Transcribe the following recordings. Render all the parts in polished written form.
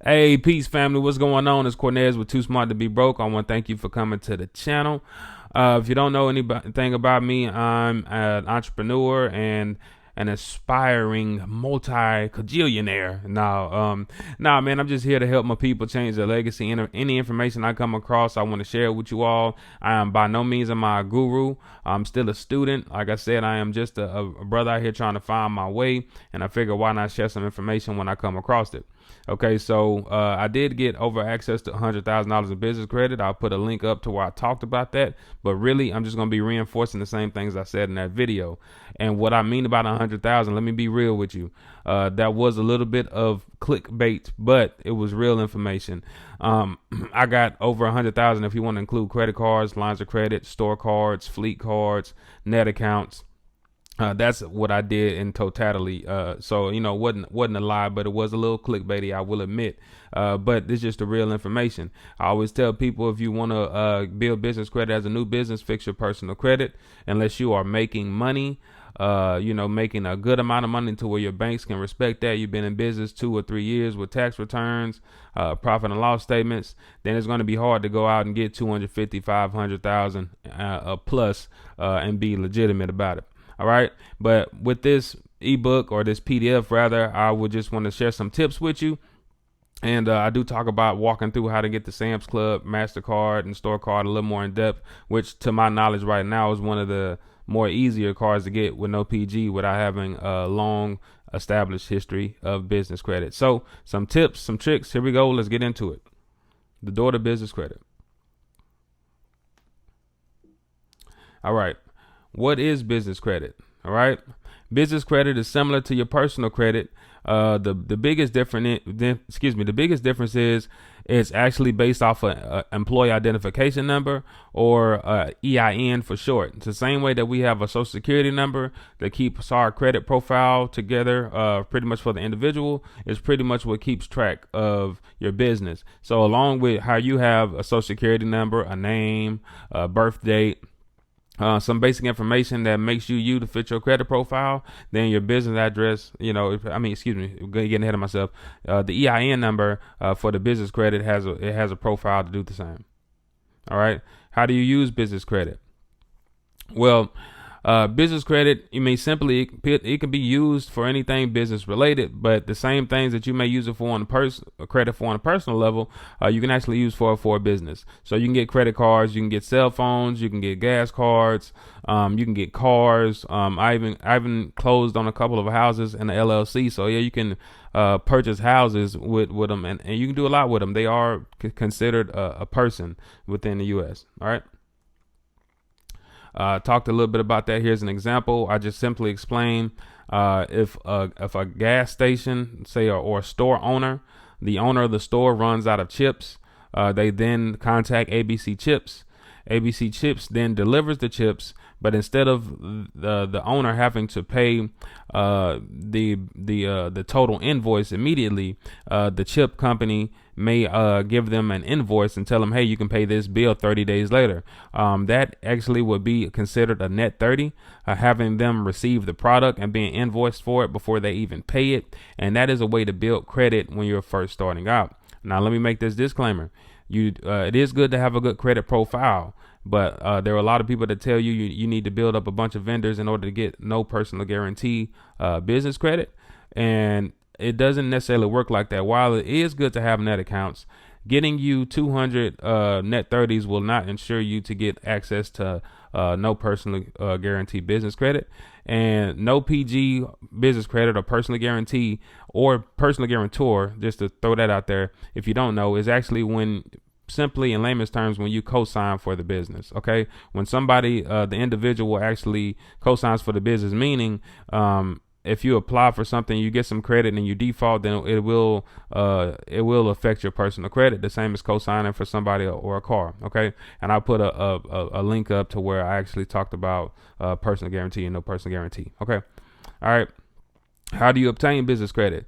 Hey, peace family. What's going on? It's Cornez with Too Smart to Be Broke. I want to thank you for coming to the channel. If you don't know anything about me, I'm an entrepreneur and an aspiring multi-cajillionaire. Now, man, I'm just here to help my people change their legacy. Any information I come across, I want to share with you all. I am by no means am I a guru. I'm still a student. Like I said, I am just a brother out here trying to find my way, and I figure why not share some information when I come across it. Okay, so I did get over access to $100,000 in business credit. I'll put a link up to where I talked about that. But really, I'm just going to be reinforcing the same things I said in that video. And what I mean about 100,000, let me be real with you. That was a little bit of clickbait, but it was real information. I got over 100,000 if you want to include credit cards, lines of credit, store cards, fleet cards, net accounts. That's what I did in totality. So, you know, wasn't a lie, but it was a little clickbaity, I will admit. But it's just the real information. I always tell people, if you want to build business credit as a new business, fix your personal credit. Unless you are making money, making a good amount of money to where your banks can respect that. You've been in business 2 or 3 years with tax returns, profit and loss statements. Then it's going to be hard to go out and get 250, 500,000 plus and be legitimate about it. All right. But with this ebook, or this PDF rather, I would just want to share some tips with you. And I do talk about walking through how to get the Sam's Club, MasterCard, and Store Card a little more in depth, which to my knowledge right now is one of the more easier cards to get with no PG without having a long established history of business credit. So some tips, some tricks. Here we go. Let's get into it. The door to business credit. All right. What is business credit? All right. Business credit is similar to your personal credit. The biggest difference is it's actually based off a employee identification number, or EIN for short. It's the same way that we have a social security number that keeps our credit profile together, pretty much for the individual. Is pretty much what keeps track of your business. So along with how you have a social security number, a name, a birth date, some basic information that makes you to fit your credit profile, then your business address, getting ahead of myself. The EIN number for the business credit has a profile to do the same. All right. How do you use business credit? Well, business credit, it can be used for anything business related, but the same things that you may use it for on a credit for on a personal level, you can actually use for a business. So you can get credit cards, you can get cell phones, you can get gas cards, you can get cars. I even closed on a couple of houses in the LLC. So yeah, you can purchase houses with them, and you can do a lot with them. They are considered a person within the U.S. All right. Talked a little bit about that. Here's an example. I just simply explain if a gas station, say, or a store owner, the owner of the store runs out of chips, they then contact ABC Chips. ABC Chips then delivers the chips, but instead of the owner having to pay the total invoice immediately, the chip company may give them an invoice and tell them, hey, you can pay this bill 30 days later. That actually would be considered a net 30, having them receive the product and being invoiced for it before they even pay it. And that is a way to build credit when you're first starting out. Now, let me make this disclaimer. It is good to have a good credit profile, but there are a lot of people that tell you need to build up a bunch of vendors in order to get no personal guarantee business credit. And it doesn't necessarily work like that. While it is good to have net accounts, getting you 200 net 30s will not ensure you to get access to no personal guarantee business credit. And no PG business credit or personal guarantee or personal guarantor, just to throw that out there, if you don't know, is actually when, simply in layman's terms, when you co-sign for the business. Okay, when somebody, the individual actually co-signs for the business, meaning if you apply for something, you get some credit and you default, then it will affect your personal credit, the same as co-signing for somebody or a car. Okay, and I'll put a link up to where I actually talked about personal guarantee and no personal guarantee. Okay, all right. How do you obtain business credit?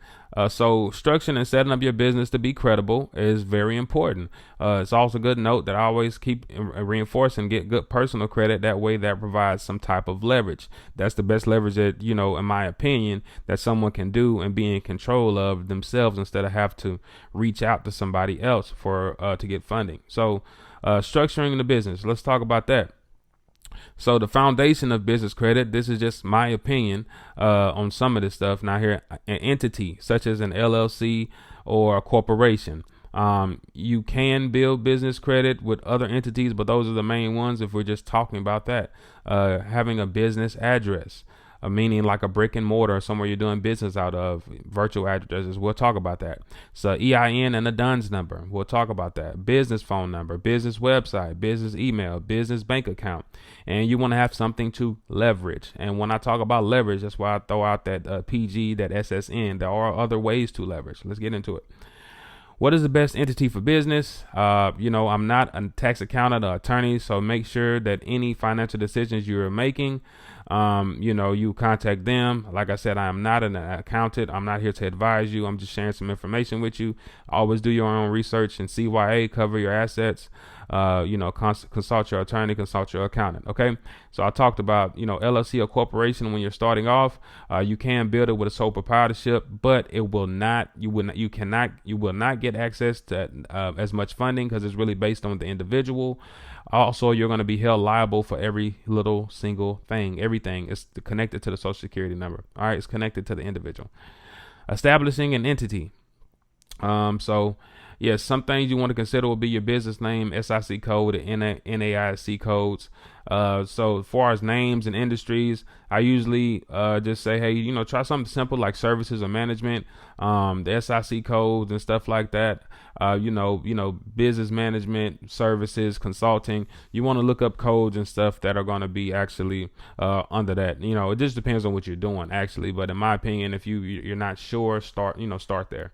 So structuring and setting up your business to be credible is very important. It's also good to note that I always keep reinforcing get good personal credit. That way, that provides some type of leverage. That's the best leverage that, in my opinion, that someone can do and be in control of themselves instead of have to reach out to somebody else for to get funding. So structuring the business. Let's talk about that. So the foundation of business credit, this is just my opinion on some of this stuff. Now here, an entity such as an LLC or a corporation. You can build business credit with other entities, but those are the main ones if we're just talking about that. Having a business address. Meaning like a brick and mortar, somewhere you're doing business out of, virtual addresses. We'll talk about that. So EIN and a DUNS number. We'll talk about that. Business phone number, business website, business email, business bank account. And you want to have something to leverage. And when I talk about leverage, that's why I throw out that PG, that SSN. There are other ways to leverage. Let's get into it. What is the best entity for business? I'm not a tax accountant or attorney, so make sure that any financial decisions you're making, you contact them. Like I said, I am not an accountant. I'm not here to advise you. I'm just sharing some information with you. Always do your own research and CYA, cover your assets. Consult your attorney, consult your accountant. Okay. So I talked about, LLC or corporation when you're starting off, you can build it with a sole proprietorship, but you will not get access to as much funding because it's really based on the individual. Also, you're going to be held liable for every little single thing. Everything is connected to the social security number. All right. It's connected to the individual. Establishing an entity. Yes, some things you want to consider will be your business name, SIC code, and NAIC codes. So as far as names and industries, I usually just say, hey, try something simple like services or management, the SIC codes and stuff like that. Business management, services, consulting. You want to look up codes and stuff that are going to be actually under that. It just depends on what you're doing actually. But in my opinion, if you're not sure, start there.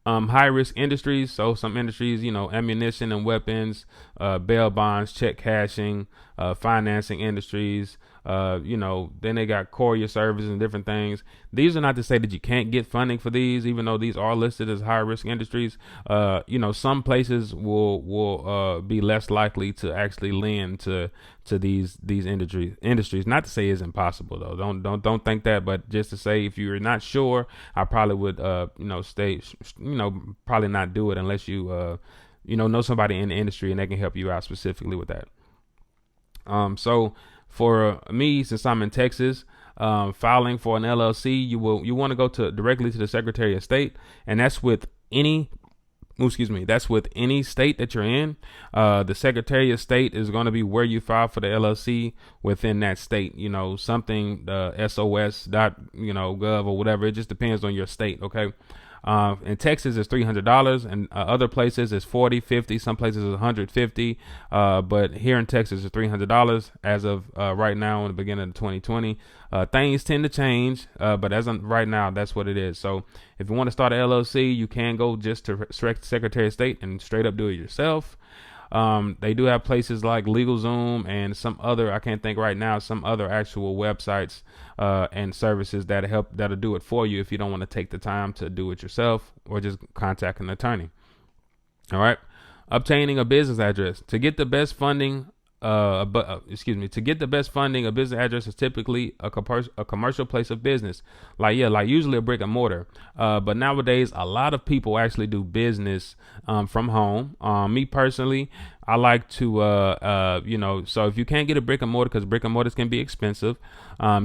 High risk industries. So some industries, ammunition and weapons, bail bonds, check cashing, financing industries, then they got courier services and different things. These are not to say that you can't get funding for these, even though these are listed as high risk industries. Some places will be less likely to actually lend to these industries. Not to say it's impossible though. Don't think that, but just to say if you're not sure, I probably would probably not do it unless you know somebody in the industry and they can help you out specifically with that. So for me, since I'm in Texas, filing for an LLC, you want to go directly to the Secretary of State, and that's with any state that you're in. The Secretary of State is going to be where you file for the LLC within that state. Something SOS.gov or whatever. It just depends on your state. Okay. In Texas it's $300 and other places it's $40, $50, some places it's $150, but here in Texas it's $300 as of right now in the beginning of 2020. Things tend to change, but as of right now that's what it is. So if you want to start an LLC, you can go just to Secretary of State and straight up do it yourself. They do have places like LegalZoom and some other, I can't think right now, some other actual websites and services that'll do it for you if you don't want to take the time to do it yourself or just contact an attorney. All right. Obtaining a business address. To get the best funding, a business address is typically a commercial place of business, like usually a brick and mortar. But nowadays, a lot of people actually do business from home. Me personally, I like to, so if you can't get a brick and mortar, because brick and mortars can be expensive,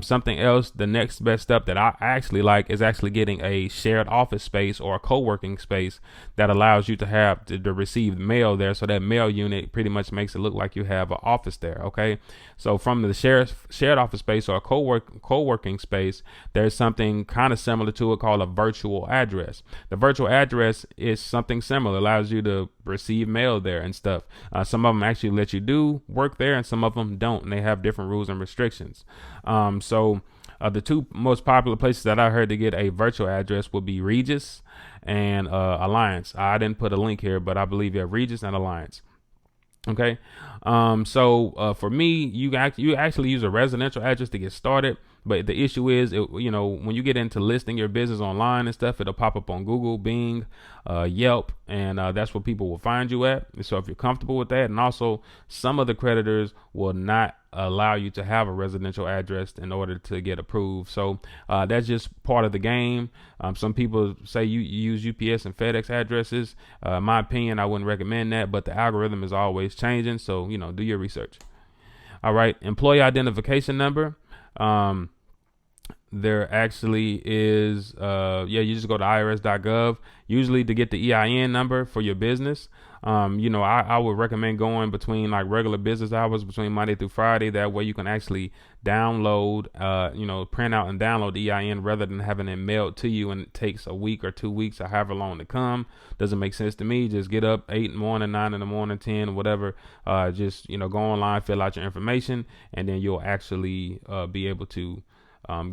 something else, the next best step that I actually like is actually getting a shared office space or a co-working space that allows you to have to receive mail there. So that mail unit pretty much makes it look like you have an office there. Okay. So from the shared office space or a co-working space, there's something kind of similar to it called a virtual address. The virtual address is something similar. It allows you to receive mail there and stuff. Some of them actually let you do work there and some of them don't, and they have different rules and restrictions. The two most popular places that I heard to get a virtual address would be Regis and Alliance. I didn't put a link here, but I believe you have Regis and Alliance. Okay. For me, you actually use a residential address to get started. But the issue is, when you get into listing your business online and stuff, it'll pop up on Google, Bing, Yelp, and that's where people will find you at. So if you're comfortable with that, and also some of the creditors will not allow you to have a residential address in order to get approved. So that's just part of the game. Some people say you use UPS and FedEx addresses. In my opinion, I wouldn't recommend that, but the algorithm is always changing. So, do your research. All right. Employee identification number. There actually is, you just go to irs.gov, usually to get the EIN number for your business. I would recommend going between like regular business hours between Monday through Friday. That way you can actually download, print out and download the EIN rather than having it mailed to you and it takes a week or 2 weeks or however long to come. Doesn't make sense to me. Just get up 8 in the morning, 9 in the morning, 10, whatever. Just go online, fill out your information, and then you'll actually be able to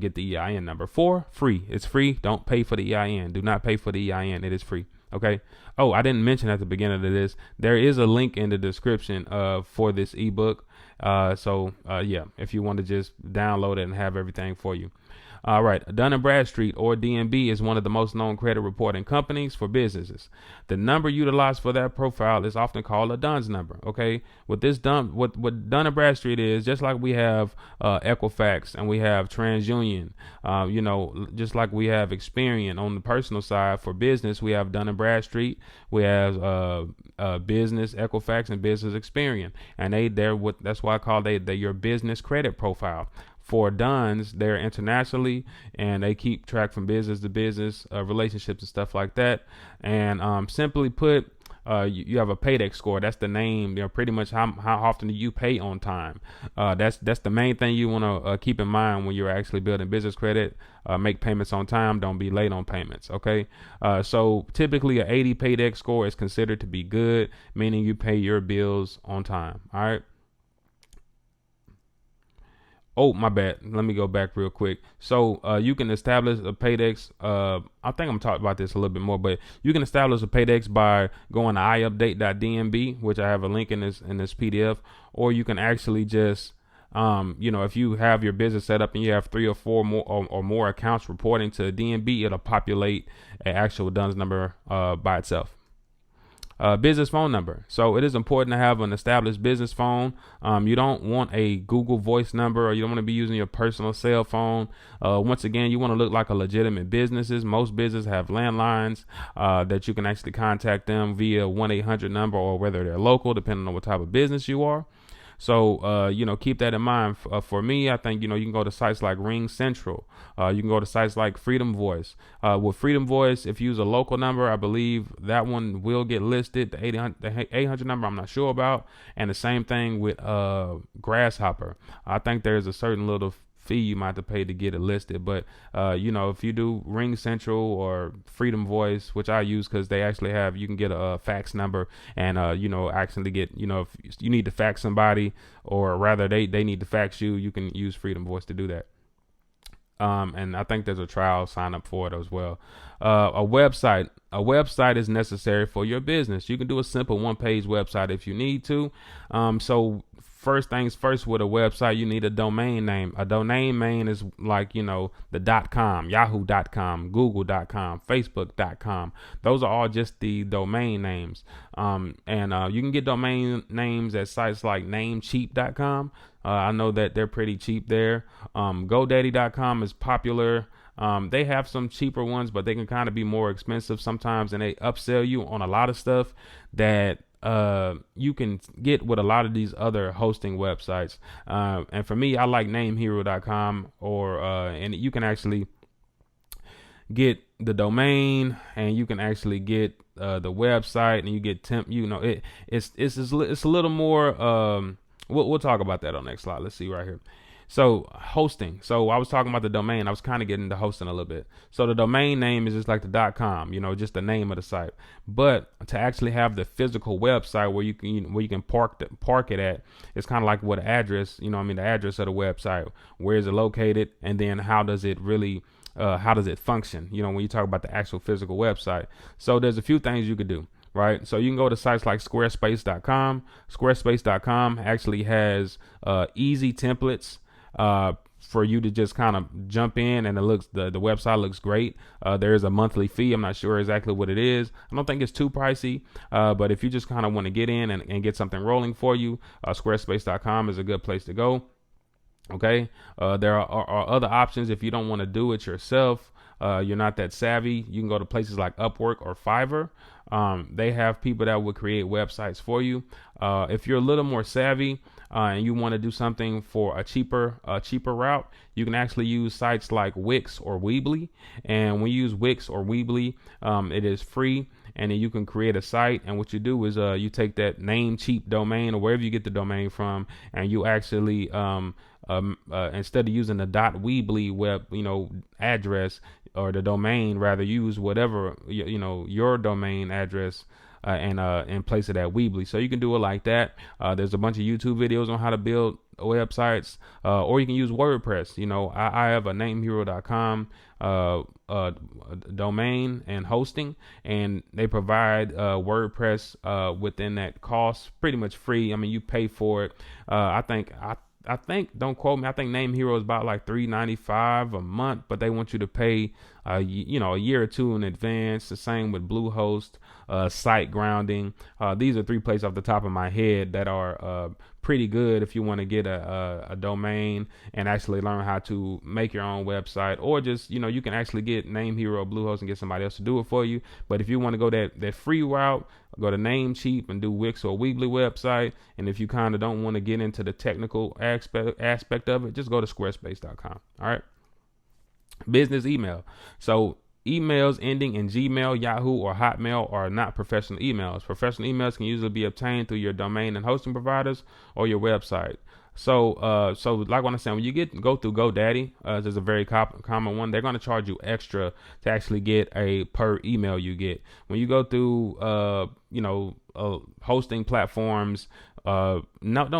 get the EIN number for free. It's free. Don't pay for the EIN. Do not pay for the EIN. It is free. Okay. Oh, I didn't mention at the beginning of this, there is a link in the description for this ebook. If you want to just download it and have everything for you. All right. Dun & Bradstreet, or DNB, is one of the most known credit reporting companies for businesses. The number utilized for that profile is often called a DUNS number. Okay. What Dun & Bradstreet is, just like we have Equifax and we have TransUnion, just like we have Experian on the personal side. For business, we have Dun & Bradstreet, we have Business Equifax, and Business Experian, and that's why I call they're your business credit profile. For DUNS, they're internationally, and they keep track from business to business relationships and stuff like that. And simply put, you have a paydex score. That's the name. Pretty much how often do you pay on time. That's the main thing you want to keep in mind when you're actually building business credit. Make payments on time. Don't be late on payments. Okay. So typically, a 80 paydex score is considered to be good, meaning you pay your bills on time. All right. Oh, my bad. Let me go back real quick. So you can establish a paydex. I think I'm going to talk about this a little bit more, but you can establish a paydex by going to iupdate.dnb, which I have a link in this PDF, or you can actually just, if you have your business set up and you have 3 or 4 more accounts reporting to DNB, it'll populate an actual DUNS number by itself. Business phone number. So it is important to have an established business phone. You don't want a Google Voice number, or you don't want to be using your personal cell phone. Once again, you want to look like a legitimate businesses. Most businesses have landlines that you can actually contact them via 1-800 number, or whether they're local, depending on what type of business you are. So, keep that in mind. For me, I think, you can go to sites like Ring Central. You can go to sites like Freedom Voice. With Freedom Voice, if you use a local number, I believe that one will get listed. The 800 number, I'm not sure about. And the same thing with Grasshopper. I think there's a certain little fee you might have to pay to get it listed, but if you do Ring Central or Freedom Voice, which I use because they actually have, you can get a fax number, and actually get, if you need to fax somebody, or rather they need to fax you, you can use Freedom Voice to do that. And I think there's a trial sign up for it as well. A website is necessary for your business. You can do a simple one-page website if you need to. So first things first, with a website, you need a domain name. A domain name is like, the .com, yahoo.com, google.com, facebook.com. Those are all just the domain names. And you can get domain names at sites like namecheap.com. I know that they're pretty cheap there. GoDaddy.com is popular. They have some cheaper ones, but they can kind of be more expensive sometimes, and they upsell you on a lot of stuff that you can get with a lot of these other hosting websites. And for me, I like namehero.com, and you can actually get the domain, and you can actually get the website, and you get it's a little more. We'll talk about that on the next slide. Let's see right here. So hosting. So I was talking about the domain. I was kind of getting into hosting a little bit. So the domain name is just like the .com, just the name of the site. But to actually have the physical website where you can park it at, it's kind of like what address, the address of the website. Where is it located? And then how does it really how does it function? When you talk about the actual physical website. So there's a few things you could do. Right. So you can go to sites like squarespace.com. Squarespace.com actually has easy templates, for you to just kind of jump in, and the website looks great. There is a monthly fee. I'm not sure exactly what it is. I don't think it's too pricey, but if you just kind of want to get in and get something rolling for you, squarespace.com is a good place to go. Okay. There are other options if you don't want to do it yourself. You're not that savvy. You can go to places like Upwork or Fiverr. They have people that will create websites for you. If you're a little more savvy and you want to do something for a cheaper route, you can actually use sites like Wix or Weebly. And when you use Wix or Weebly, it is free. And then you can create a site. And what you do is you take that Namecheap domain or wherever you get the domain from, and you actually instead of using the .weebly web address, or the domain, rather use whatever your domain address and place it at Weebly. So you can do it like that. There's a bunch of YouTube videos on how to build websites, or you can use WordPress. I have a namehero.com domain and hosting, and they provide WordPress within that cost, pretty much free. I mean, you pay for it. I think, don't quote me, I think Name Hero is about like $3.95 a month, but they want you to pay a year or two in advance. The same with Bluehost, Site Grounding. These are 3 places off the top of my head that are pretty good if you want to get a domain and actually learn how to make your own website, or just you can actually get Name Hero, Bluehost, and get somebody else to do it for you. But if you want to go that free route, go to Namecheap and do Wix or Weebly website. And if you kind of don't want to get into the technical aspect of it, just go to squarespace.com. All right. Business email. So emails ending in Gmail, Yahoo, or Hotmail are not professional emails. Professional emails can usually be obtained through your domain and hosting providers or your website. So like when I said, when you go through GoDaddy, there's a very common one. They're going to charge you extra to actually get a per email you get. When you go through, hosting platforms, don't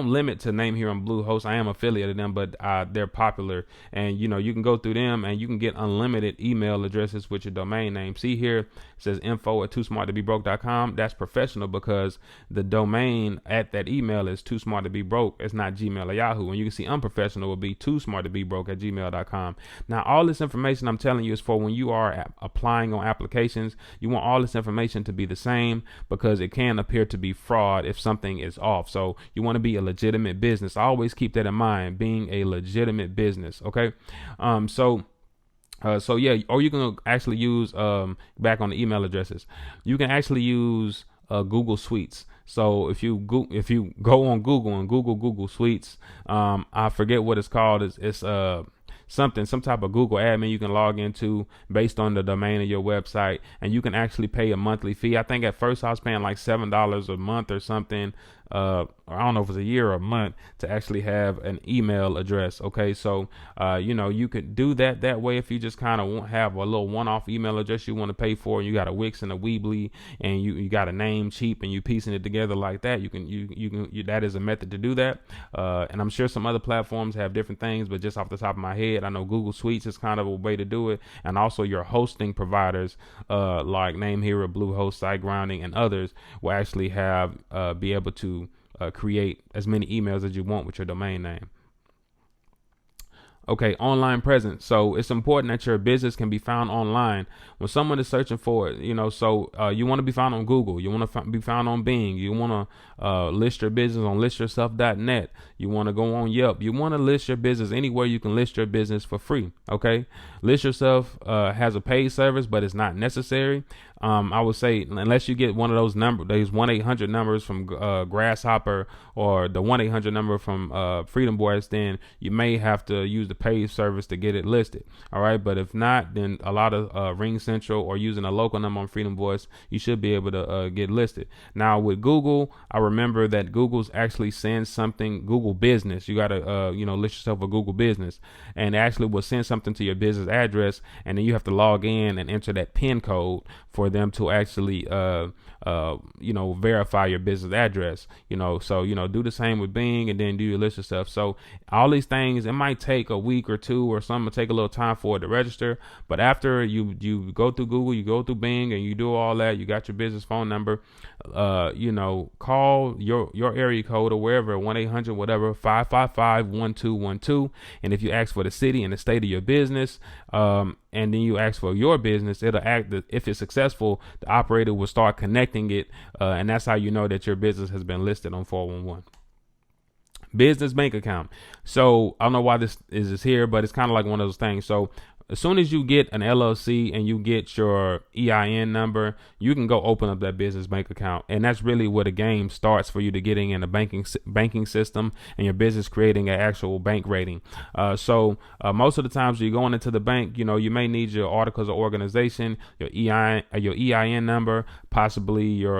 limit to Name Hero and Bluehost. I am affiliated with them, but they're popular, and you can go through them and you can get unlimited email addresses with your domain name. See here, it says info@toosmarttobebroke.com. That's professional because the domain at that email is Too Smart to Be Broke. It's not Gmail or Yahoo. And you can see unprofessional would be toosmarttobebroke@gmail.com. Now, all this information I'm telling you is for when you are applying on applications. You want all this information to be the same because it can appear to be fraud if something is off. So you want to be a legitimate business. I always keep that in mind, being a legitimate business. Okay. So yeah, or you can actually use, back on the email addresses, you can actually use Google Suites. So if you go on Google and Google Suites, I forget what it's called. It's some type of Google admin you can log into based on the domain of your website, and you can actually pay a monthly fee. I think at first I was paying like $7 a month or something. I don't know if it's a year or a month to actually have an email address. Okay. So, you could do that way. If you just kind of have a little one-off email address you want to pay for, and you got a Wix and a Weebly, and you got a Namecheap, and you piecing it together like that, you can that is a method to do that. And I'm sure some other platforms have different things, but just off the top of my head, I know Google Suites is kind of a way to do it. And also your hosting providers, like Name Hero, Bluehost, Site Grounding, and others will actually be able to create as many emails as you want with your domain name. Okay, online presence. So it's important that your business can be found online. When someone is searching for it, you want to be found on Google. You want to be found on Bing. You want to list your business on listyourself.net. You want to go on Yelp. You want to list your business anywhere you can list your business for free. Okay, List Yourself has a paid service, but it's not necessary. I would say unless you get one of those 1-800 numbers from Grasshopper or the 1-800 number from Freedom Boys, then you may have to use the paid service to get it listed. All right. But if not, then a lot of Ring Central or using a local number on Freedom Voice, you should be able to get listed. Now with Google, I remember that Google's actually sends something, Google Business. You got to, list yourself a Google Business, and actually will send something to your business address. And then you have to log in and enter that PIN code for for them to actually verify your business address. So do the same with Bing, and then do your list of stuff. So all these things, it might take a week or two or something, take a little time for it to register. But after you go through Google, you go through Bing, and you do all that, you got your business phone number, call your area code or wherever, 1-800 whatever 555-1212. And if you ask for the city and the state of your business, and then you ask for your business, it'll act. If it's successful, the operator will start connecting it, and that's how you know that your business has been listed on 411. Business bank account. So I don't know why this is here, but it's kind of like one of those things. So as soon as you get an LLC and you get your EIN number, you can go open up that business bank account. And that's really where the game starts for you to getting in the banking system and your business creating an actual bank rating. So most of the times you're going into the bank, you may need your articles of organization, your EIN number, possibly your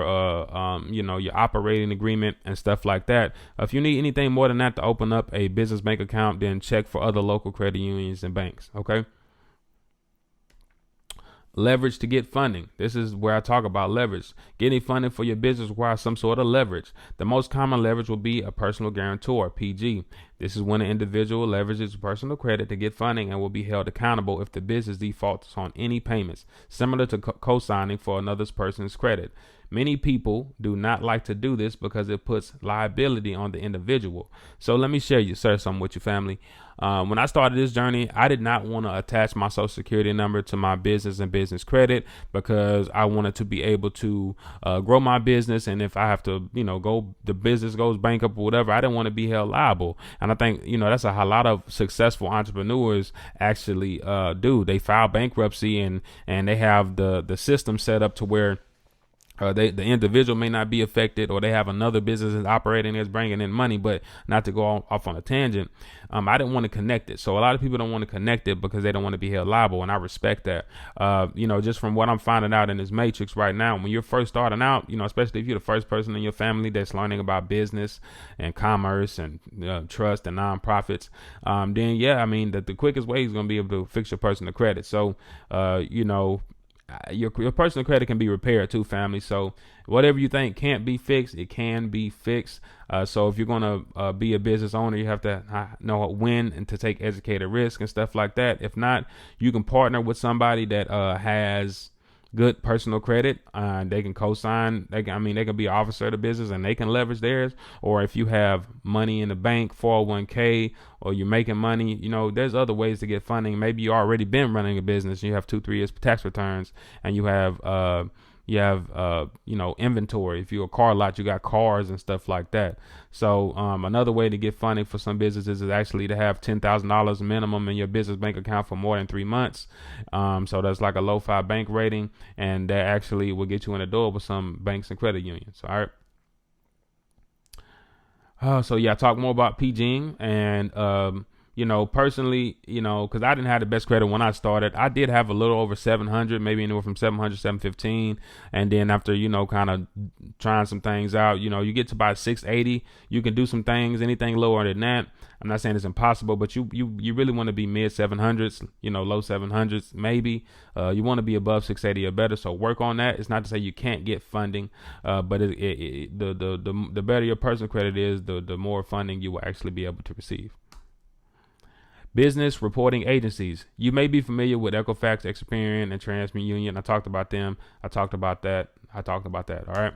your operating agreement and stuff like that. If you need anything more than that to open up a business bank account, then check for other local credit unions and banks. Okay. Leverage to get funding. This is where I talk about leverage. Getting funding for your business requires some sort of leverage. The most common leverage will be a personal guarantor, PG. This is when an individual leverages personal credit to get funding and will be held accountable if the business defaults on any payments, similar to co-signing for another person's credit. Many people do not like to do this because it puts liability on the individual. So let me share something with you, family. When I started this journey, I did not want to attach my social security number to my business and business credit because I wanted to be able to grow my business. And if I have to, the business goes bankrupt or whatever, I didn't want to be held liable. And I think, that's a lot of successful entrepreneurs actually do. They file bankruptcy and they have the system set up to where the individual may not be affected, or they have another business that's operating that's bringing in money. But not to go off on a tangent, I didn't want to connect it. So a lot of people don't want to connect it because they don't want to be held liable, and I respect that. Just from what I'm finding out in this matrix right now, when you're first starting out, especially if you're the first person in your family that's learning about business and commerce and trust and nonprofits, then the quickest way is going to be able to fix your personal credit. So your personal credit can be repaired too, family. So whatever you think can't be fixed, it can be fixed. So if you're going to be a business owner, you have to know when and to take educated risk and stuff like that. If not, you can partner with somebody that has good personal credit. They can co-sign. They can be an officer of the business and they can leverage theirs. Or if you have money in the bank, 401k, or you're making money, there's other ways to get funding. Maybe you already been running a business. You have 2-3 years tax returns, and you have inventory. If you're a car lot, you got cars and stuff like that. So another way to get funding for some businesses is actually to have $10,000 minimum in your business bank account for more than 3 months. So that's like a low 5 bank rating, and that actually will get you in the door with some banks and credit unions. All right. Talk more about PGing and personally, because I didn't have the best credit when I started. I did have a little over 700, maybe anywhere from 700, 715. And then after, kind of trying some things out, you get to about 680. You can do some things, anything lower than that. I'm not saying it's impossible, but you really want to be mid 700s, low 700s, maybe. You want to be above 680 or better. So work on that. It's not to say you can't get funding, but the better your personal credit is, the more funding you will actually be able to receive. Business reporting agencies. You may be familiar with Equifax, Experian, and TransUnion. I talked about them. I talked about that. All right.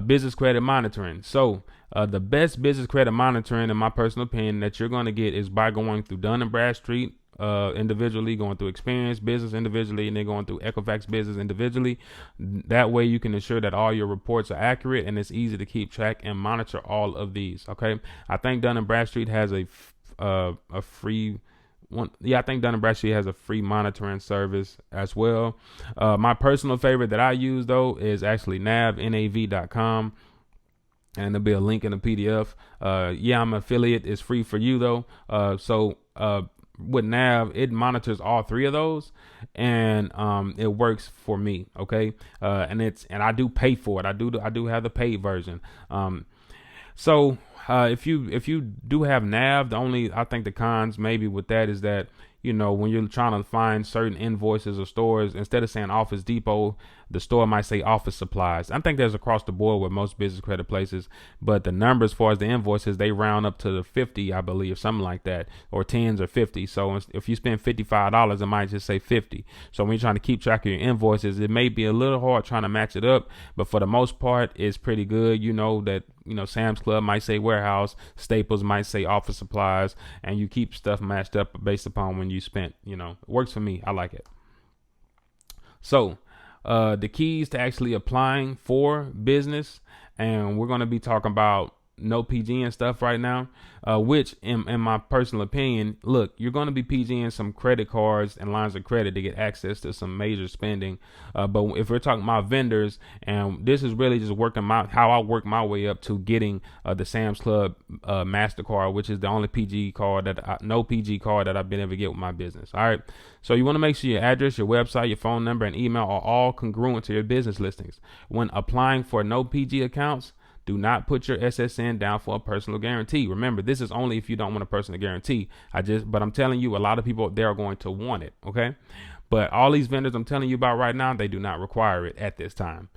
Business credit monitoring. So the best business credit monitoring, in my personal opinion, that you're going to get is by going through Dun & Bradstreet individually, going through Experience Business individually, and then going through Equifax Business individually. That way you can ensure that all your reports are accurate, and it's easy to keep track and monitor all of these. Okay. I think Dun & Bradstreet has a free one. I think Dun & Bradstreet has a free monitoring service as well. My personal favorite that I use though is actually nav.com, and there'll be a link in the PDF. I'm an affiliate. It's free for you though. So with Nav, it monitors all 3 of those, and it works for me. Okay. And I do pay for it. I do have the paid version. If you do have Nav, I think the cons maybe with that is that when you're trying to find certain invoices or stores, instead of saying Office Depot, the store might say office supplies. I think that's across the board with most business credit places, but the numbers as far as the invoices, they round up to the 50, I believe, something like that, or 10s or 50. So if you spend $55, it might just say 50. So when you're trying to keep track of your invoices, it may be a little hard trying to match it up, but for the most part, it's pretty good. Sam's Club might say warehouse, Staples might say office supplies, and you keep stuff matched up based upon when you spent. It works for me. I like it. So the keys to actually applying for business, and we're going to be talking about no PG and stuff right now, which in my personal opinion, look, you're going to be PGing some credit cards and lines of credit to get access to some major spending. But if we're talking about vendors, and this is really just how I work my way up to getting the Sam's Club MasterCard, which is the only PG card no PG card that I've been able to get with my business. All right. So you want to make sure your address, your website, your phone number, and email are all congruent to your business listings. When applying for no PG accounts, do not put your SSN down for a personal guarantee. Remember, this is only if you don't want a personal guarantee. But I'm telling you, a lot of people there are going to want it. Okay. But all these vendors I'm telling you about right now, they do not require it at this time.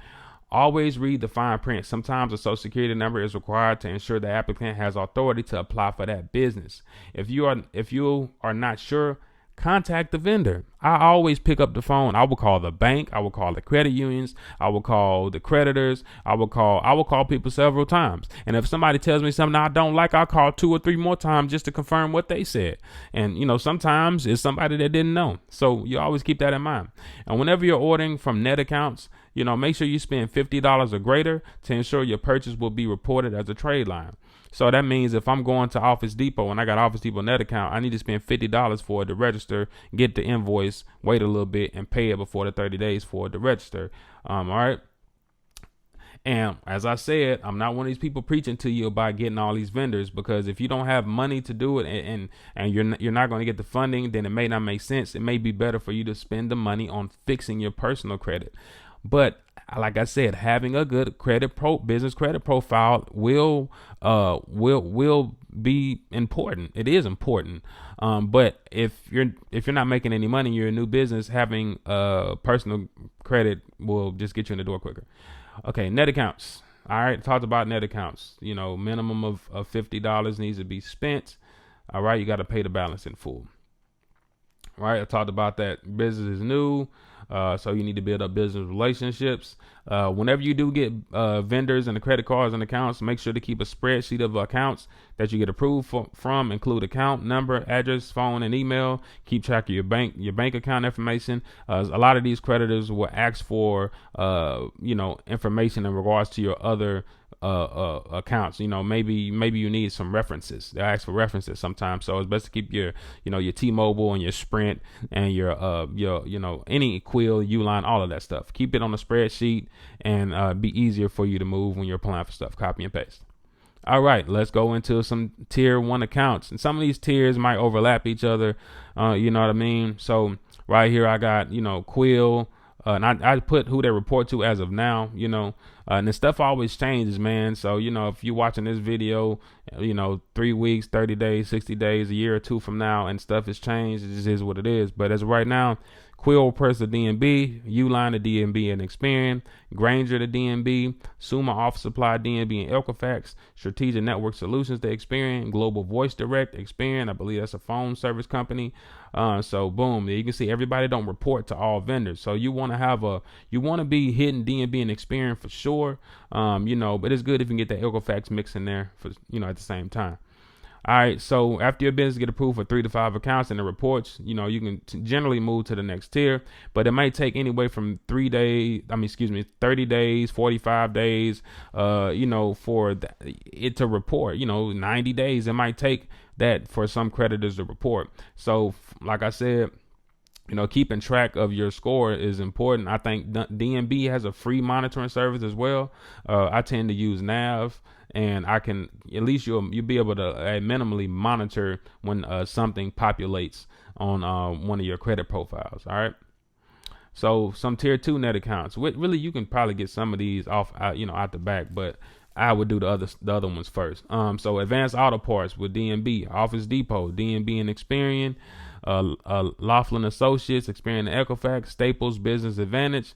Always read the fine print. Sometimes a social security number is required to ensure the applicant has authority to apply for that business. If you are not sure, contact the vendor. I always pick up the phone. I will call the bank. I will call the credit unions. I will call the creditors. I will call people several times. And if somebody tells me something I don't like, I'll call 2 or 3 more times just to confirm what they said. And, sometimes it's somebody that didn't know. So you always keep that in mind. And whenever you're ordering from net accounts, make sure you spend $50 or greater to ensure your purchase will be reported as a trade line. So that means if I'm going to Office Depot and I got Office Depot net account, I need to spend $50 for it to register, get the invoice, wait a little bit, and pay it before the 30 days for it to register. All right. And as I said, I'm not one of these people preaching to you about getting all these vendors, because if you don't have money to do it and you're not going to get the funding, then it may not make sense. It may be better for you to spend the money on fixing your personal credit. But like I said, having a good business credit profile will be important. It is important. But if you're not making any money, you're a new business, having personal credit will just get you in the door quicker. Okay, net accounts. All right, talked about net accounts. Minimum of $50 needs to be spent. All right, you got to pay the balance in full. All right, I talked about that. Business is new. So you need to build up business relationships. Whenever you do get vendors and the credit cards and accounts, make sure to keep a spreadsheet of accounts that you get approved from. Include account number, address, phone, and email. Keep track of your bank account information. A lot of these creditors will ask for information in regards to your other accounts. Maybe you need some references. They ask for references sometimes, so it's best to keep your T-Mobile and your Sprint and your any Quill, Uline, all of that stuff. Keep it on a spreadsheet and be easier for you to move when you're applying for stuff. Copy and paste. All right, let's go into some tier 1 accounts, and some of these tiers might overlap each other. You know what I mean? So right here I got Quill. And I put who they report to as of now, and the stuff always changes, man. So, if you're watching this video, 3 weeks, 30 days, 60 days, a year or 2 from now, and stuff has changed, it just is what it is. But as of right now, Quill reports to DNB, Uline to DNB and Experian, Granger to DNB, Summa Office Supply DNB and Equifax, Strategic Network Solutions to Experian, Global Voice Direct, Experian, I believe that's a phone service company. So boom, you can see everybody don't report to all vendors. So you want to be hitting DNB and Experian for sure. But it's good if you can get that Equifax mix in there for, at the same time. All right, so after your business get approved for 3 to 5 accounts and the reports, you can generally move to the next tier, but it might take anywhere from 30 days, 45 days, for it to report, 90 days. It might take that for some creditors to report. So like I said, keeping track of your score is important. I think DNB has a free monitoring service as well. I tend to use Nav, and I can, at least you'll be able to minimally monitor when something populates on one of your credit profiles. All right. So some tier 2 net accounts. Really, you can probably get some of these off, out the back, but I would do the other ones first. So Advanced Auto Parts with DNB, Office Depot, DNB and Experian. Laughlin Associates, Experian and Equifax, Staples, Business Advantage.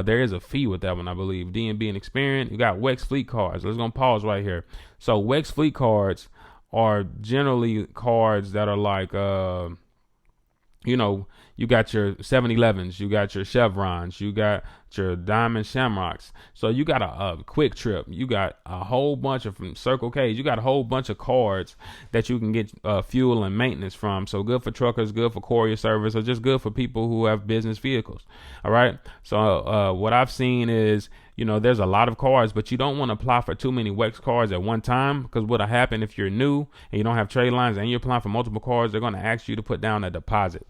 There is a fee with that one, I believe. DNB and Experian. You got WEX Fleet Cards. Let's go pause right here. So WEX Fleet Cards are generally cards that are like, you got your 7-Elevens, you got your Chevrons, you got your Diamond Shamrocks. So you got a Quick Trip, you got a whole bunch of from Circle K's, you got a whole bunch of cards that you can get fuel and maintenance from. So good for truckers, good for courier service, or just good for people who have business vehicles. All right. So what I've seen is, there's a lot of cards, but you don't want to apply for too many WEX cards at one time, because what'll happen if you're new and you don't have trade lines and you're applying for multiple cards, they're going to ask you to put down a deposit.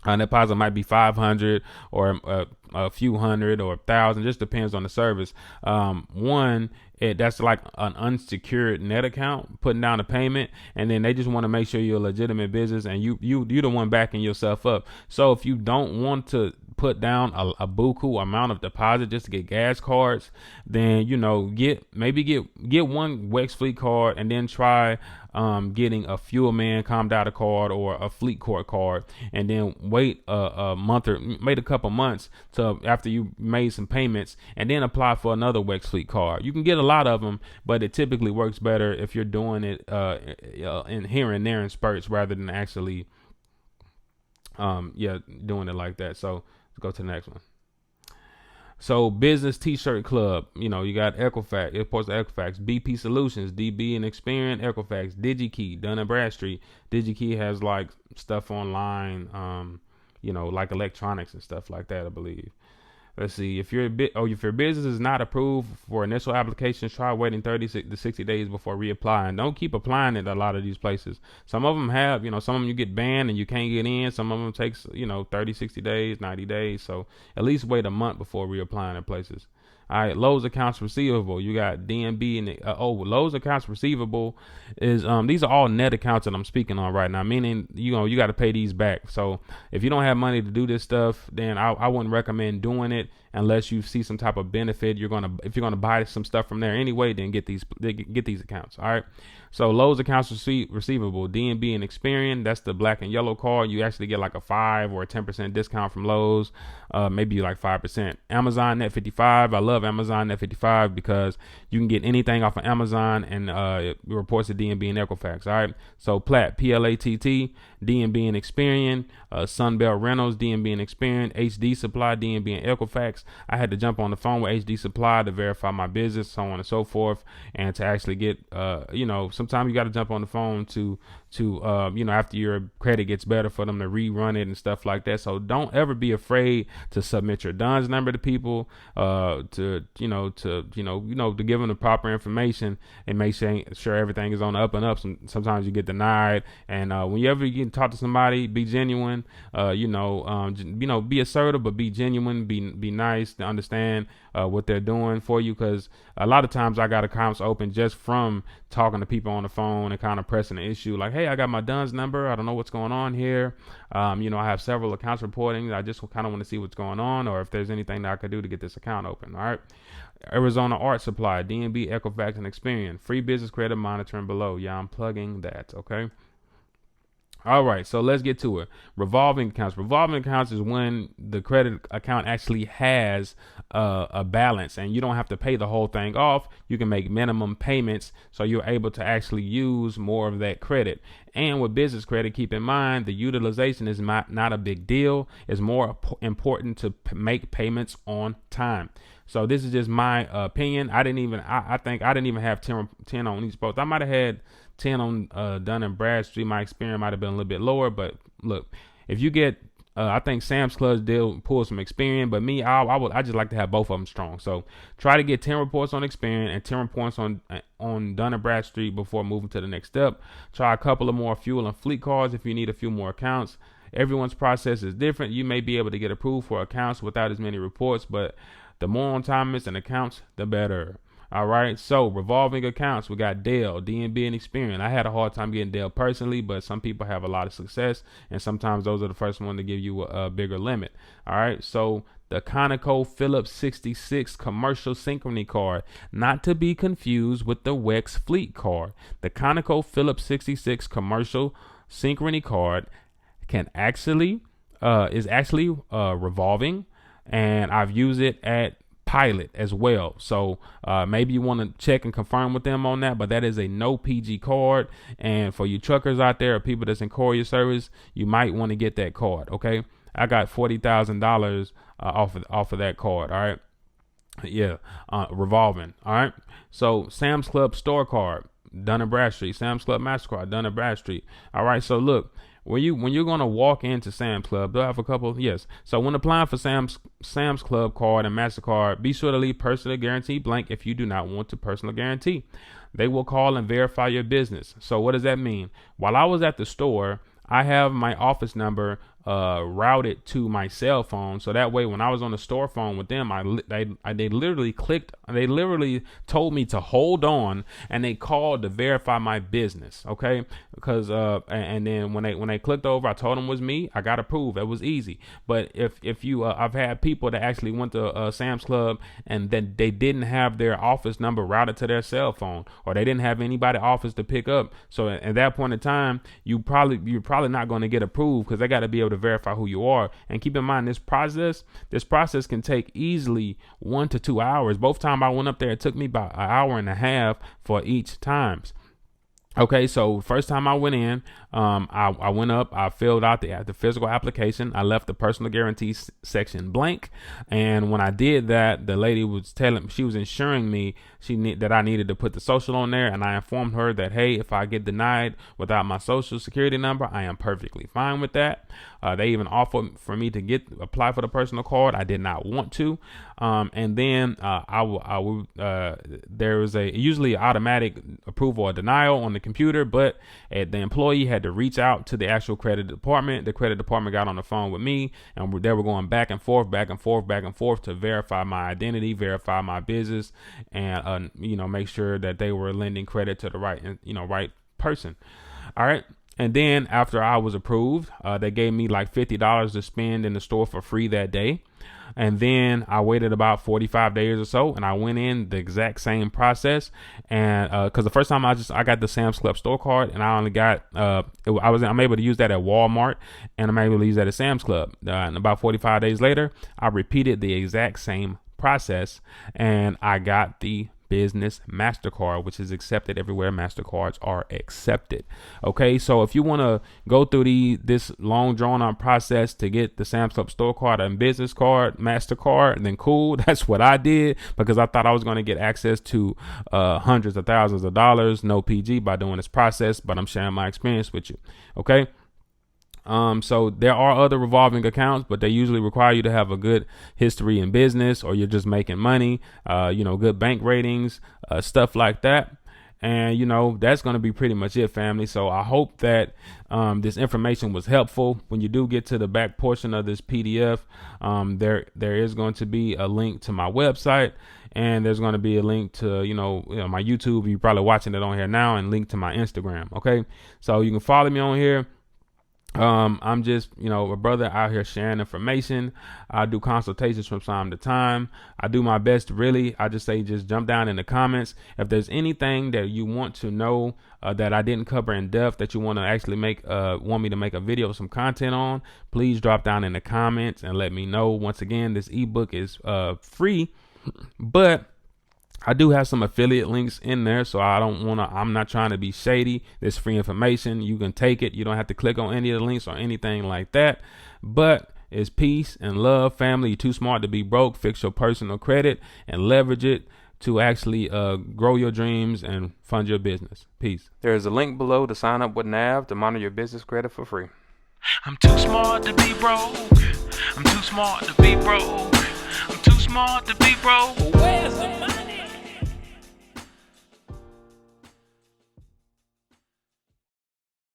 Deposit might be 500 or a few hundred or 1,000, just depends on the service. That's like an unsecured net account, putting down a payment, and then they just want to make sure you're a legitimate business and you're the one backing yourself up. So if you don't want to put down a buku amount of deposit just to get gas cards, then get one WEX Fleet card and then try getting a Fuel Man Calm Data card or a Fleet Court card, and then wait a month or wait a couple months to after you made some payments, and then apply for another WEX Fleet card. You can get a lot of them, but it typically works better if you're doing it in here and there in spurts rather than actually doing it like that. So let's go to the next one. So Business T-Shirt Club, you got Equifax, reports to Equifax, BP Solutions, DB and Experian, Equifax, DigiKey, Dun & Bradstreet. DigiKey has like stuff online, like electronics and stuff like that, I believe. Let's see, if your business is not approved for initial applications, try waiting 30 to 60 days before reapplying. Don't keep applying at a lot of these places. Some of them have, some of them you get banned and you can't get in. Some of them takes, 30, 60 days, 90 days. So at least wait a month before reapplying at places. All right, Lowe's accounts receivable. You got DNB and Lowe's accounts receivable is these are all net accounts that I'm speaking on right now. Meaning you got to pay these back. So if you don't have money to do this stuff, then I wouldn't recommend doing it unless you see some type of benefit. If you're gonna buy some stuff from there anyway, then get these accounts. All right. So Lowe's accounts receivable, DNB and Experian, that's the black and yellow card. You actually get like a 5 or a 10% discount from Lowe's, maybe like 5%. Amazon Net 55, I love Amazon Net 55 because you can get anything off of Amazon, and it reports to DNB and Equifax. All right. So Platt, PLATT, DNB and Experian, Sunbelt Rentals, DNB and Experian, HD Supply, DNB and Equifax. I had to jump on the phone with HD Supply to verify my business, so on and so forth, and to actually get, sometimes you got to jump on the phone to after your credit gets better for them to rerun it and stuff like that. So don't ever be afraid to submit your DUNS number to people, to give them the proper information and make sure everything is on the up and up. Sometimes you get denied, and whenever you can talk to somebody, be genuine, be assertive, but be genuine, be nice, to understand what they're doing for you, because a lot of times I got accounts open just from talking to people on the phone and kind of pressing the issue like, hey, I got my DUNS number, I don't know what's going on here, I have several accounts reporting, I just kind of want to see what's going on, or if there's anything that I could do to get this account open. All right. Arizona Art Supply, DNB, Equifax, and Experian, free business credit monitoring below. Yeah, I'm plugging that. Okay. All right, so let's get to it. Revolving accounts. Revolving accounts is when the credit account actually has a balance, and you don't have to pay the whole thing off. You can make minimum payments, so you're able to actually use more of that credit. And with business credit, keep in mind the utilization is not a big deal. It's more important to make payments on time. So this is just my opinion. I think I didn't even have 10 on each post. I might have had 10 on Dun & Bradstreet. My experience might have been a little bit lower, but look, if you get, I think Sam's Club did pull some Experian, but me, I just like to have both of them strong. So try to get 10 reports on Experian and 10 reports on Dun & Bradstreet before moving to the next step. Try a couple of more fuel and fleet cards if you need a few more accounts. Everyone's process is different. You may be able to get approved for accounts without as many reports, but the more on time and accounts, the better. All right. So revolving accounts, we got Dell, DNB, and Experian. I had a hard time getting Dell personally, but some people have a lot of success, and sometimes those are the first one to give you a bigger limit. All right. So the ConocoPhillips 66 commercial synchrony card, not to be confused with the WEX Fleet card. The ConocoPhillips 66 commercial synchrony card can actually is actually revolving, and I've used it at pilot as well. So maybe you want to check and confirm with them on that, but that is a no PG card. And for you truckers out there or people that's in courier service, you might want to get that card. Okay, I got $40,000 off of that card. All right, yeah, revolving. All right, so Sam's Club store card, Dun & Bradstreet. Sam's Club MasterCard, Dun & Bradstreet. All right, so look, when you're gonna walk into Sam's Club, they'll have a couple. Yes. So when applying for Sam's Club card and MasterCard, be sure to leave personal guarantee blank if you do not want to personal guarantee. They will call and verify your business. So what does that mean? While I was at the store, I have my office number routed to my cell phone, so that way when I was on the store phone with them, they literally told me to hold on, and they called to verify my business. Okay, because and then when they clicked over, I told them it was me. I got approved. It was easy. But if you I've had people that actually went to Sam's Club and then they didn't have their office number routed to their cell phone, or they didn't have anybody office to pick up. So at that point in time, you're probably not going to get approved, because they got to be able to verify who you are. And keep in mind, this process can take easily 1 to 2 hours. Both times I went up there, it took me about an hour and a half for each times. Okay, so first time I went in, I went up, I filled out the physical application. I left the personal guarantee section blank. And when I did that, the lady was she was insuring me that I needed to put the social on there. And I informed her that, hey, if I get denied without my social security number, I am perfectly fine with that. They even offered for me to apply for the personal card. I did not want to. And then there was usually automatic approval or denial on the computer, but the employee had to reach out to the actual credit department. The credit department got on the phone with me, and they were going back and forth to verify my identity, verify my business, and make sure that they were lending credit to the right person. All right. And then after I was approved, they gave me like $50 to spend in the store for free that day. And then I waited about 45 days or so, and I went in the exact same process. And because the first time I got the Sam's Club store card, and I only got I'm able to use that at Walmart, and I'm able to use that at Sam's Club. And about 45 days later, I repeated the exact same process, and I got the Business MasterCard, which is accepted everywhere MasterCards are accepted. Okay, so if you want to go through this long drawn out process to get the Sam's Club store card and business card, MasterCard, then cool. That's what I did, because I thought I was going to get access to hundreds of thousands of dollars, no PG, by doing this process, but I'm sharing my experience with you. Okay. So there are other revolving accounts, but they usually require you to have a good history in business, or you're just making money, good bank ratings, stuff like that. And, that's going to be pretty much it, family. So I hope that this information was helpful. When you do get to the back portion of this PDF, there is going to be a link to my website, and there's going to be a link to, my YouTube. You're probably watching it on here now, and link to my Instagram. Okay. So you can follow me on here. I'm just, a brother out here sharing information. I do consultations from time to time. I do my best, really. I just say, just jump down in the comments. If there's anything that you want to know that I didn't cover in depth, that you want to actually want me to make a video, some content on, please drop down in the comments and let me know. Once again, this ebook is free, but I do have some affiliate links in there, so I'm not trying to be shady. There's free information. You can take it. You don't have to click on any of the links or anything like that. But it's peace and love, family. You're too smart to be broke. Fix your personal credit and leverage it to actually grow your dreams and fund your business. Peace. There's a link below to sign up with NAV to monitor your business credit for free. I'm too smart to be broke. I'm too smart to be broke. I'm too smart to be broke. Where's the money?